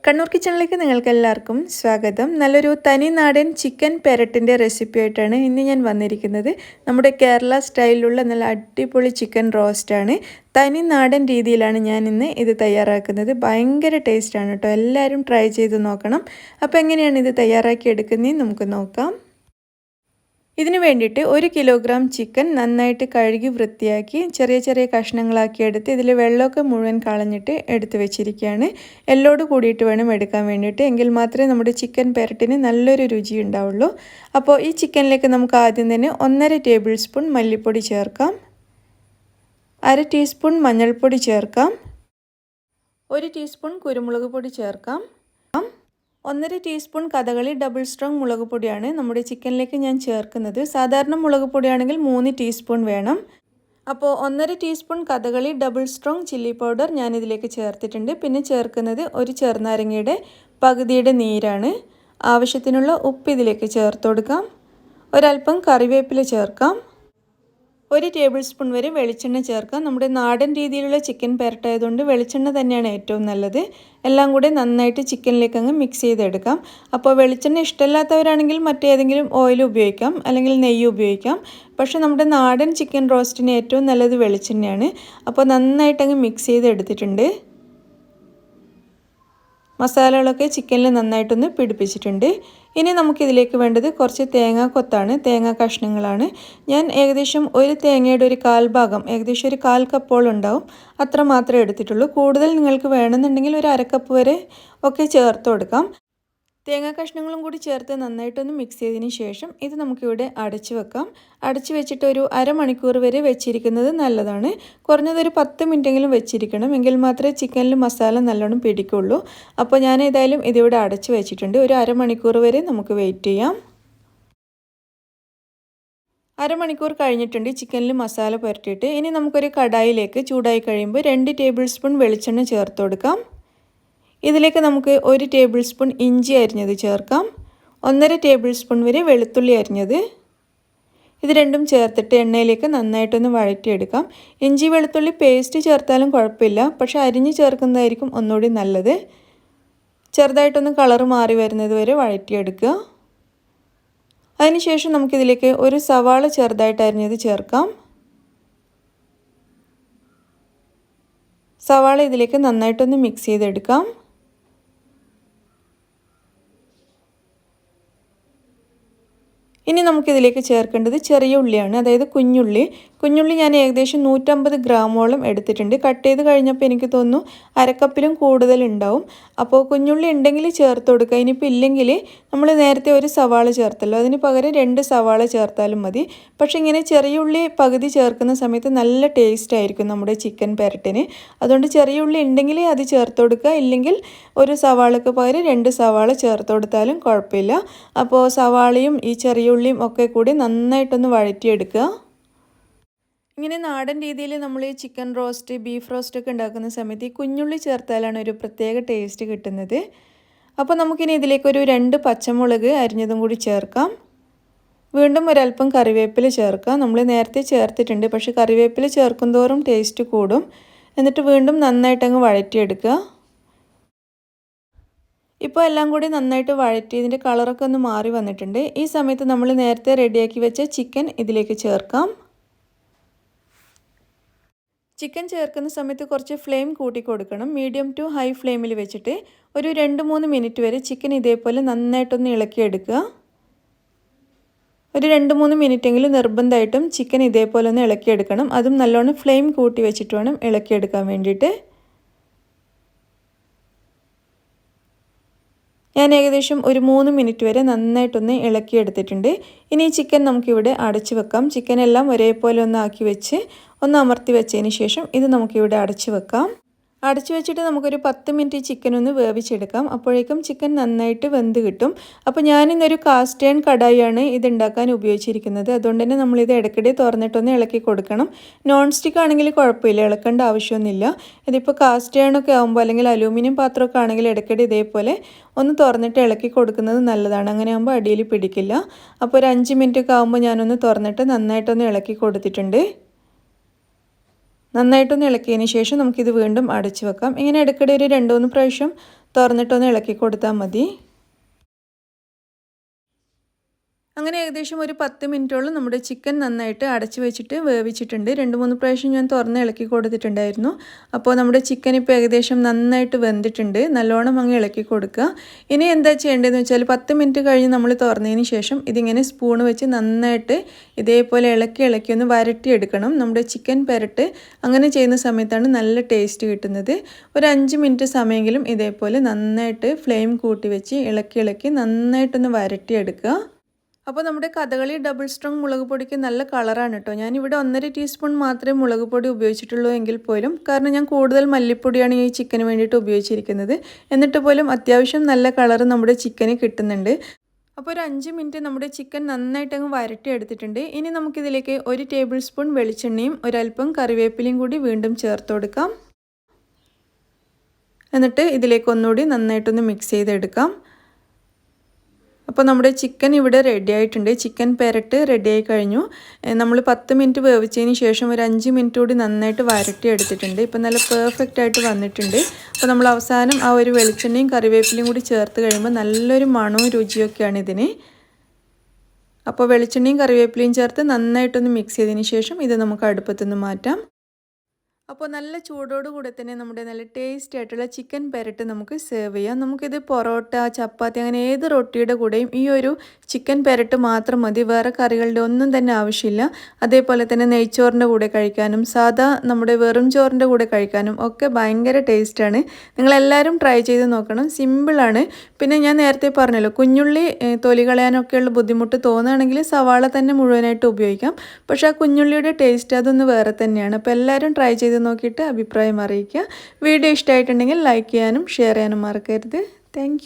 കണ്ണൂർ കിച്ചണിലേക്ക് നിങ്ങൾക്കെല്ലാവർക്കും സ്വാഗതം. നല്ലൊരു തനി നാടൻ ചിക്കൻ പെരട്ടിൻ്റെ റെസിപ്പി ആയിട്ടാണ് ഇന്ന് ഞാൻ വന്നിരിക്കുന്നത്. നമ്മുടെ കേരള സ്റ്റൈലിലുള്ള നല്ല അടിപൊളി ചിക്കൻ റോസ്റ്റാണ്. തനി നാടൻ രീതിയിലാണ് ഞാൻ ഇന്ന് ഇത് തയ്യാറാക്കുന്നത്. ഭയങ്കര ടേസ്റ്റാണ് കേട്ടോ. എല്ലാവരും ട്രൈ ചെയ്ത് നോക്കണം. അപ്പോൾ എങ്ങനെയാണ് ഇത് തയ്യാറാക്കി എടുക്കുന്നതെന്ന് നമുക്ക് നോക്കാം. ഇതിന് വേണ്ടിയിട്ട് 1 കിലോഗ്രാം ചിക്കൻ നന്നായിട്ട് കഴുകി വൃത്തിയാക്കി ചെറിയ ചെറിയ കഷ്ണങ്ങളാക്കി എടുത്ത് ഇതിൽ വെള്ളമൊക്കെ മുഴുവൻ കളഞ്ഞിട്ട് എടുത്ത് വെച്ചിരിക്കുകയാണ്. എല്ലോട് കൂടിയിട്ട് വേണം എടുക്കാൻ വേണ്ടിയിട്ട്, എങ്കിൽ മാത്രമേ നമ്മുടെ ചിക്കൻ പെരട്ടിന് നല്ലൊരു രുചി ഉണ്ടാവുള്ളൂ. അപ്പോൾ ഈ ചിക്കനിലേക്ക് നമുക്ക് ആദ്യം തന്നെ 1.5 ടേബിൾ സ്പൂൺ മല്ലിപ്പൊടി ചേർക്കാം, 1/2 ടീസ്പൂൺ മഞ്ഞൾപ്പൊടി ചേർക്കാം, 1 ടീസ്പൂൺ കുരുമുളക് പൊടി ചേർക്കാം, 1.5 ടീസ്പൂൺ കഥകളി ഡബിൾ സ്ട്രോങ് മുളക് പൊടിയാണ് നമ്മുടെ ചിക്കനിലേക്ക് ഞാൻ ചേർക്കുന്നത്. സാധാരണ മുളക് പൊടിയാണെങ്കിൽ 3 ടീസ്പൂൺ വേണം. അപ്പോൾ 1.5 teaspoon Kathakali double strong chilli powder ഞാൻ ഇതിലേക്ക് ചേർത്തിട്ടുണ്ട്. പിന്നെ ചേർക്കുന്നത് ഒരു ചെറുനാരങ്ങയുടെ പകുതിയുടെ നീരാണ്. ആവശ്യത്തിനുള്ള ഉപ്പ് ഇതിലേക്ക് ചേർത്ത് കൊടുക്കാം. ഒരല്പം കറിവേപ്പില ചേർക്കാം. 1 ടേബിൾ സ്പൂൺ വരെ വെളിച്ചെണ്ണ ചേർക്കാം. നമ്മുടെ നാടൻ രീതിയിലുള്ള ചിക്കൻ പെരട്ടായതുകൊണ്ട് വെളിച്ചെണ്ണ തന്നെയാണ് ഏറ്റവും നല്ലത്. എല്ലാം കൂടി നന്നായിട്ട് ചിക്കനിലേക്ക് അങ്ങ് മിക്സ് ചെയ്തെടുക്കാം. അപ്പോൾ വെളിച്ചെണ്ണ ഇഷ്ടമില്ലാത്തവരാണെങ്കിൽ മറ്റേതെങ്കിലും ഓയിൽ ഉപയോഗിക്കാം, അല്ലെങ്കിൽ നെയ്യ് ഉപയോഗിക്കാം. പക്ഷേ നമ്മുടെ നാടൻ ചിക്കൻ റോസ്റ്റിന് ഏറ്റവും നല്ലത് വെളിച്ചെണ്ണയാണ്. അപ്പോൾ നന്നായിട്ടങ്ങ് മിക്സ് ചെയ്തെടുത്തിട്ടുണ്ട്. മസാലകളൊക്കെ ചിക്കനിൽ നന്നായിട്ടൊന്ന് പിടിപ്പിച്ചിട്ടുണ്ട്. ഇനി നമുക്കിതിലേക്ക് വേണ്ടത് കുറച്ച് തേങ്ങാ കൊത്താണ്, തേങ്ങാ കഷ്ണങ്ങളാണ്. ഞാൻ ഏകദേശം ഒരു തേങ്ങയുടെ ഒരു 1/4 ഭാഗം, ഏകദേശം ഒരു 1/4 കപ്പോളം ഉണ്ടാവും, അത്ര മാത്രമേ എടുത്തിട്ടുള്ളൂ. കൂടുതൽ നിങ്ങൾക്ക് വേണമെന്നുണ്ടെങ്കിൽ ഒരു 1/2 കപ്പ് വരെ ഒക്കെ ചേർത്ത് കൊടുക്കാം. തേങ്ങാ കഷ്ണങ്ങളും കൂടി ചേർത്ത് നന്നായിട്ടൊന്ന് മിക്സ് ചെയ്തതിന് ശേഷം ഇത് നമുക്കിവിടെ അടച്ചു വെക്കാം. അടച്ചു വെച്ചിട്ട് ഒരു അരമണിക്കൂർ വരെ വെച്ചിരിക്കുന്നത് നല്ലതാണ്. കുറഞ്ഞതൊരു 10 മിനിറ്റെങ്കിലും വെച്ചിരിക്കണം, എങ്കിൽ മാത്രമേ ചിക്കനിൽ മസാല നല്ലോണം പിടിക്കുള്ളൂ. അപ്പോൾ ഞാൻ ഏതായാലും ഇതിവിടെ അടച്ചു വെച്ചിട്ടുണ്ട്. ഒരു അരമണിക്കൂർ വരെ നമുക്ക് വെയിറ്റ് ചെയ്യാം. അരമണിക്കൂർ കഴിഞ്ഞിട്ടുണ്ട് ചിക്കനിൽ മസാല പുരട്ടിയിട്ട്. ഇനി നമുക്കൊരു കടായിലേക്ക് ചൂടായി കഴിയുമ്പോൾ 2 ടേബിൾ സ്പൂൺ വെളിച്ചെണ്ണ ചേർത്ത് കൊടുക്കാം. ഇതിലേക്ക് നമുക്ക് 1 ടേബിൾ സ്പൂൺ ഇഞ്ചി അരിഞ്ഞത് ചേർക്കാം, 1.5 ടേബിൾ സ്പൂൺ വരെ വെളുത്തുള്ളി അരിഞ്ഞത്. ഇത് രണ്ടും ചേർത്തിട്ട് എണ്ണയിലേക്ക് നന്നായിട്ടൊന്ന് വഴറ്റിയെടുക്കാം. ഇഞ്ചി വെളുത്തുള്ളി പേസ്റ്റ് ചേർത്താലും കുഴപ്പമില്ല, പക്ഷേ അരിഞ്ഞ് ചേർക്കുന്നതായിരിക്കും ഒന്നുകൂടി നല്ലത്. ചെറുതായിട്ടൊന്ന് കളറ് മാറി വരുന്നത് വരെ വഴറ്റിയെടുക്കുക. അതിനുശേഷം നമുക്കിതിലേക്ക് ഒരു സവാള ചെറുതായിട്ട് അരിഞ്ഞത് ചേർക്കാം. സവാള ഇതിലേക്ക് നന്നായിട്ടൊന്ന് മിക്സ് ചെയ്തെടുക്കാം. ഇനി നമുക്കിതിലേക്ക് ചേർക്കേണ്ടത് ചെറിയ ഉള്ളിയാണ്, അതായത് കുഞ്ഞുള്ളി. കുഞ്ഞുള്ളി ഞാൻ ഏകദേശം 150 ഗ്രാമോളം എടുത്തിട്ടുണ്ട്. കട്ട് ചെയ്ത് കഴിഞ്ഞപ്പോൾ എനിക്ക് തോന്നുന്നു 1/2 കപ്പിലും കൂടുതൽ ഉണ്ടാവും. അപ്പോൾ കുഞ്ഞുള്ളി ഉണ്ടെങ്കിൽ ചേർത്ത് കൊടുക്കുക. ഇനിയിപ്പോൾ ഇല്ലെങ്കിൽ നമ്മൾ നേരത്തെ ഒരു സവാള ചേർത്തല്ലോ, അതിന് പകരം 2 സവാള ചേർത്താലും മതി. പക്ഷേ ഇങ്ങനെ ചെറിയ ഉള്ളി പകുതി ചേർക്കുന്ന സമയത്ത് നല്ല ടേസ്റ്റ് ആയിരിക്കും നമ്മുടെ ചിക്കൻ പെരട്ടിന്. അതുകൊണ്ട് ചെറിയ ഉള്ളി ഉണ്ടെങ്കിൽ അത് ചേർത്ത് കൊടുക്കുക, ഇല്ലെങ്കിൽ ഒരു സവാളക്ക് പകരം 2 സവാള ചേർത്ത് കൊടുത്താലും കുഴപ്പമില്ല. അപ്പോൾ സവാളയും ഈ ചെറിയ ഉള്ളിയും ഒക്കെ കൂടി നന്നായിട്ടൊന്ന് വഴറ്റിയെടുക്കുക. ഇങ്ങനെ നാടൻ രീതിയിൽ നമ്മൾ ഈ ചിക്കൻ റോസ്റ്റ്, ബീഫ് റോസ്റ്റ് ഒക്കെ ഉണ്ടാക്കുന്ന സമയത്ത് ഈ കുഞ്ഞുള്ളി ചേർത്താലാണ് ഒരു പ്രത്യേക ടേസ്റ്റ് കിട്ടുന്നത്. അപ്പോൾ നമുക്കിനി ഇതിലേക്കൊരു 2 പച്ചമുളക് അരിഞ്ഞതും കൂടി ചേർക്കാം. വീണ്ടും ഒരല്പം കറിവേപ്പില ചേർക്കാം. നമ്മൾ നേരത്തെ ചേർത്തിട്ടുണ്ട്, പക്ഷേ കറിവേപ്പില ചേർക്കും തോറും ടേസ്റ്റ് കൂടും. എന്നിട്ട് വീണ്ടും നന്നായിട്ടങ്ങ് വഴറ്റിയെടുക്കുക. ഇപ്പോൾ എല്ലാം കൂടി നന്നായിട്ട് വഴറ്റി ഇതിൻ്റെ കളറൊക്കെ ഒന്ന് മാറി വന്നിട്ടുണ്ട്. ഈ സമയത്ത് നമ്മൾ നേരത്തെ റെഡിയാക്കി വെച്ച ചിക്കൻ ഇതിലേക്ക് ചേർക്കാം. ചിക്കൻ ചേർക്കുന്ന സമയത്ത് കുറച്ച് ഫ്ലെയിം കൂട്ടി കൊടുക്കണം. മീഡിയം ടു ഹൈ ഫ്ലെയിമിൽ വെച്ചിട്ട് ഒരു 2-3 മിനിറ്റ് വരെ ചിക്കൻ ഇതേപോലെ നന്നായിട്ടൊന്ന് ഇളക്കിയെടുക്കുക. ഒരു 2-3 മിനിറ്റെങ്കിലും നിർബന്ധമായിട്ടും ചിക്കൻ ഇതേപോലെ ഒന്ന് ഇളക്കിയെടുക്കണം. അതും നല്ലോണം ഫ്ലെയിം കൂട്ടി വെച്ചിട്ട് വേണം ഇളക്കിയെടുക്കാൻ വേണ്ടിയിട്ട്. ഞാൻ ഏകദേശം ഒരു 3 മിനിറ്റ് വരെ നന്നായിട്ടൊന്ന് ഇളക്കിയെടുത്തിട്ടുണ്ട്. ഇനി ഈ ചിക്കൻ നമുക്കിവിടെ അടച്ചു വെക്കാം. ചിക്കൻ എല്ലാം ഒരേപോലെ ഒന്ന് ആക്കി വെച്ച് ഒന്ന് അമർത്തി വെച്ചതിന് ശേഷം ഇത് നമുക്കിവിടെ അടച്ചു വെക്കാം. അടച്ചു വെച്ചിട്ട് നമുക്കൊരു 10 മിനിറ്റ് ചിക്കൻ ഒന്ന് വേവിച്ചെടുക്കാം. അപ്പോഴേക്കും ചിക്കൻ നന്നായിട്ട് വെന്ത് കിട്ടും. അപ്പോൾ ഞാനിന്നൊരു കാസ്റ്റ് അയൺ കടായിയാണ് ഇത് ഉണ്ടാക്കാൻ ഉപയോഗിച്ചിരിക്കുന്നത്. അതുകൊണ്ട് തന്നെ നമ്മളിത് ഇടയ്ക്കിടെ തുറന്നിട്ടൊന്ന് ഇളക്കി കൊടുക്കണം. നോൺ സ്റ്റിക്ക് ആണെങ്കിൽ കുഴപ്പമില്ല, ഇളക്കേണ്ട ആവശ്യമൊന്നുമില്ല. ഇതിപ്പോൾ കാസ്റ്റ് അയണൊക്കെ ആകുമ്പോൾ, അല്ലെങ്കിൽ അലൂമിനിയം പാത്രമൊക്കെ ആണെങ്കിൽ ഇടയ്ക്കിടെ ഇതേപോലെ ഒന്ന് തുറന്നിട്ട് ഇളക്കി കൊടുക്കുന്നത് നല്ലതാണ്. അങ്ങനെ ആകുമ്പോൾ അടിയിൽ പിടിക്കില്ല. അപ്പോൾ ഒരു 5 മിനിറ്റ് ഒക്കെ ആകുമ്പോൾ ഞാനൊന്ന് തുറന്നിട്ട് നന്നായിട്ടൊന്ന് ഇളക്കി കൊടുത്തിട്ടുണ്ട്. നന്നായിട്ടൊന്ന് ഇളക്കിയതിന് ശേഷം നമുക്കിത് വീണ്ടും അടച്ചു വെക്കാം. ഇങ്ങനെ ഇടയ്ക്കിടെ ഒരു 2-3 പ്രാവശ്യം തുറന്നിട്ടൊന്ന് ഇളക്കി കൊടുത്താൽ മതി. അങ്ങനെ ഏകദേശം ഒരു 10 മിനിറ്റോളം നമ്മുടെ ചിക്കൻ നന്നായിട്ട് അടച്ചു വെച്ചിട്ട് വേവിച്ചിട്ടുണ്ട്. 2-3 പ്രാവശ്യം ഞാൻ തുറന്ന് ഇളക്കി കൊടുത്തിട്ടുണ്ടായിരുന്നു. അപ്പോൾ നമ്മുടെ ചിക്കൻ ഇപ്പോൾ ഏകദേശം നന്നായിട്ട് വെന്തിട്ടുണ്ട്. നല്ലോണം അങ്ങ് ഇളക്കി കൊടുക്കുക. ഇനി എന്താ ചെയ്യേണ്ടതെന്ന് വെച്ചാൽ 10 മിനിറ്റ് കഴിഞ്ഞ് നമ്മൾ തുറന്നതിന് ശേഷം ഇതിങ്ങനെ സ്പൂൺ വെച്ച് നന്നായിട്ട് ഇതേപോലെ ഇളക്കി ഒന്ന് വരട്ടിയെടുക്കണം. നമ്മുടെ ചിക്കൻ പെരട്ട് അങ്ങനെ ചെയ്യുന്ന സമയത്താണ് നല്ല ടേസ്റ്റ് കിട്ടുന്നത്. ഒരു 5 മിനിറ്റ് സമയമെങ്കിലും ഇതേപോലെ നന്നായിട്ട് ഫ്ലെയിം കൂട്ടി വെച്ച് ഇളക്കി നന്നായിട്ടൊന്ന് വരട്ടിയെടുക്കുക. അപ്പോൾ നമ്മുടെ കഥകളി ഡബിൾ സ്ട്രോങ് മുളക് പൊടിക്ക് നല്ല കളറാണ് കേട്ടോ. ഞാനിവിടെ 1.5 ടീസ്പൂൺ മാത്രമേ മുളക് പൊടി ഉപയോഗിച്ചിട്ടുള്ളൂ എങ്കിൽ പോലും, കാരണം ഞാൻ കൂടുതൽ മല്ലിപ്പൊടിയാണ് ഈ ചിക്കന് വേണ്ടിയിട്ട് ഉപയോഗിച്ചിരിക്കുന്നത്. എന്നിട്ട് പോലും അത്യാവശ്യം നല്ല കളർ നമ്മുടെ ചിക്കന് കിട്ടുന്നുണ്ട്. അപ്പോൾ ഒരു 5 മിനിറ്റ് നമ്മുടെ ചിക്കൻ നന്നായിട്ട് അങ്ങ് വരട്ടി എടുത്തിട്ടുണ്ട്. ഇനി നമുക്കിതിലേക്ക് 1 ടേബിൾ സ്പൂൺ വെളിച്ചെണ്ണയും ഒരല്പം കറിവേപ്പിലയും കൂടി വീണ്ടും ചേർത്ത് കൊടുക്കാം. എന്നിട്ട് ഇതിലേക്ക് ഒന്നുകൂടി നന്നായിട്ടൊന്ന് മിക്സ് ചെയ്തെടുക്കാം. അപ്പോൾ നമ്മുടെ ചിക്കൻ ഇവിടെ റെഡി ആയിട്ടുണ്ട്. ചിക്കൻ പെരട്ട് റെഡിയായി കഴിഞ്ഞു. നമ്മൾ 10 മിനിറ്റ് വേവിച്ചതിന് ശേഷം ഒരു 5 മിനിറ്റ് കൂടി നന്നായിട്ട് വരട്ടി എടുത്തിട്ടുണ്ട്. ഇപ്പോൾ നല്ല പെർഫെക്റ്റ് ആയിട്ട് വന്നിട്ടുണ്ട്. അപ്പോൾ നമ്മൾ അവസാനം ആ ഒരു വെളിച്ചെണ്ണയും കറിവേപ്പിലയും കൂടി ചേർത്ത് കഴിയുമ്പോൾ നല്ലൊരു മണവും രുചിയൊക്കെയാണ് ഇതിന്. അപ്പോൾ വെളിച്ചെണ്ണയും കറിവേപ്പിലയും ചേർത്ത് നന്നായിട്ടൊന്ന് മിക്സ് ചെയ്തതിന് ശേഷം ഇത് നമുക്ക് അടുപ്പത്തുനിന്ന് മാറ്റാം. അപ്പോൾ നല്ല ചൂടോടുകൂടെ തന്നെ നമ്മുടെ നല്ല ടേസ്റ്റി ആയിട്ടുള്ള ചിക്കൻ പെരട്ട് നമുക്ക് സെർവ് ചെയ്യാം. നമുക്കിത് പൊറോട്ട, ചപ്പാത്തി അങ്ങനെ ഏത് റൊട്ടിയുടെ കൂടെയും ഈ ഒരു ചിക്കൻ പെരട്ട് മാത്രം മതി. വേറെ കറികളുടെ ഒന്നും തന്നെ ആവശ്യമില്ല. അതേപോലെ തന്നെ നെയ്ച്ചോറിൻ്റെ കൂടെ കഴിക്കാനും സാധാ നമ്മുടെ വെറും ചോറിൻ്റെ കൂടെ കഴിക്കാനും ഒക്കെ ഭയങ്കര ടേസ്റ്റാണ്. നിങ്ങളെല്ലാവരും ട്രൈ ചെയ്ത് നോക്കണം. സിമ്പിളാണ്. പിന്നെ ഞാൻ നേരത്തെ പറഞ്ഞല്ലോ, കുഞ്ഞുള്ളി തൊലി കളയാനൊക്കെയുള്ള ബുദ്ധിമുട്ട് തോന്നുകയാണെങ്കിൽ സവാള തന്നെ മുഴുവനായിട്ട് ഉപയോഗിക്കാം. പക്ഷേ ആ കുഞ്ഞുള്ളിയുടെ ടേസ്റ്റ് അതൊന്ന് വേറെ തന്നെയാണ്. അപ്പോൾ എല്ലാവരും ട്രൈ ചെയ്ത് നോക്കിയിട്ട് അഭിപ്രായം അറിയിക്കുക. വീഡിയോ ഇഷ്ടമായിട്ടുണ്ടെങ്കിൽ ലൈക്ക് ചെയ്യാനും ഷെയർ ചെയ്യാനും മറക്കരുത്. താങ്ക്